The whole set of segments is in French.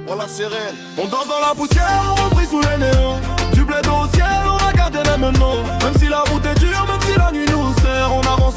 voilà c'est réel. On danse dans la poussière, on brille sous les néons. Du blé au ciel, on a gardé les mêmes noms. Même si la route est dure, même si la nuit nous serre, on avance,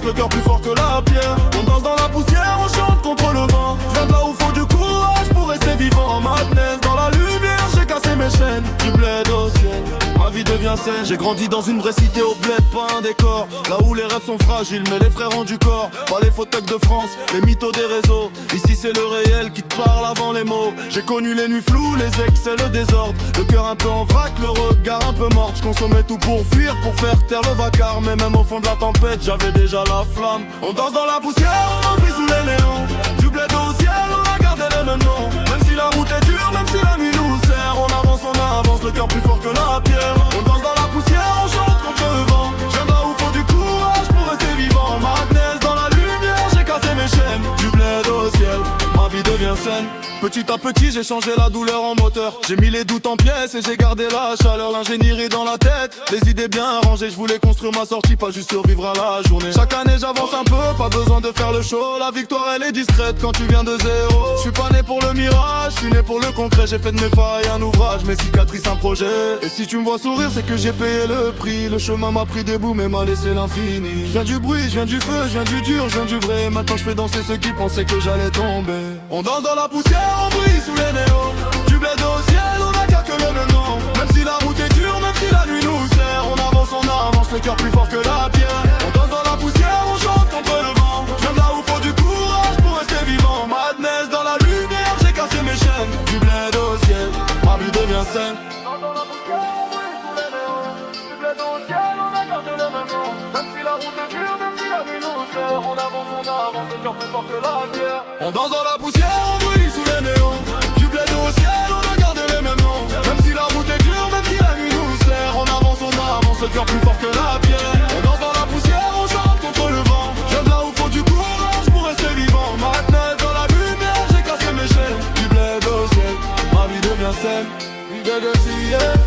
le cœur plus fort que la pierre. On danse dans la poussière, on chante contre le vent. Je viens de là où faut du courage pour rester vivant. Madness dans la lumière, j'ai cassé mes chaînes. Du blé au ciel, ma vie devient saine. J'ai grandi dans une vraie cité au bled, pas un décor. Là où les rêves sont fragiles, mais les frères ont du corps. Pas les photos de France, les mythos des réseaux. Ici c'est le réel qui te parle avant les mots. J'ai connu les nuits floues, les excès, le désordre. Le cœur un peu en vrac, le regard un peu mort. Je consommais tout pour fuir, pour faire taire le vacarme. Mais même au fond de la tempête, j'avais déjà la flamme. On danse dans la poussière, on brille sous les néons. Du bled au ciel, on a gardé les mêmes noms. Même si la route est dure, même si la nuit nous serre, on avance, le cœur plus fort que la pierre. On danse dans la poussière, on chante contre le vent. Je viens de là où faut du courage pour rester vivant. Madness dans la lumière, j'ai cassé mes chaînes. Du bled au ciel, ma vie devient saine. Petit à petit j'ai changé la douleur en moteur. J'ai mis les doutes en pièces et j'ai gardé la chaleur. L'ingénierie dans la tête, les idées bien rangées. Je voulais construire ma sortie, pas juste survivre à la journée. Chaque année j'avance un peu, pas besoin de faire le show. La victoire elle est discrète quand tu viens de zéro. Je suis pas né pour le mirage, je suis né pour le concret. J'ai fait de mes failles un ouvrage, mes cicatrices un projet. Et si tu me vois sourire c'est que j'ai payé le prix. Le chemin m'a pris des bouts mais m'a laissé l'infini. Je viens du bruit, je viens du feu, je viens du dur, je viens du vrai. Maintenant je fais danser ceux qui pensaient que j'allais tomber. On danse dans la poussière, on brille sous les néons. Du bled au ciel, on a qu'à que le même nom. Même si la route est dure, même si la nuit nous serre, on avance, le cœur plus fort que la pierre. On danse dans la poussière, on chante contre le vent. Je viens de là où faut du courage pour rester vivant. Madness dans la lumière, j'ai cassé mes chaînes. Du bled au ciel, ma vie devient saine. On danse dans la poussière, on brille sous les néons. Du bled au ciel, on a gardé le même nom. Même si la route est dure, même si la nuit nous serre, on avance, le cœur plus fort que la pierre. On danse dans la poussière, on brille sous les néons. Du bled au ciel, on a gardé les mêmes noms. Même si la route est dure, même si la nuit nous serre, on avance, le cœur plus fort que la pierre. On danse dans la poussière, on chante contre le vent. Je viens de là où faut du courage pour rester vivant. Madness dans la lumière, j'ai cassé mes chaînes. Du bled au ciel, ma vie devient saine. Du bled au ciel.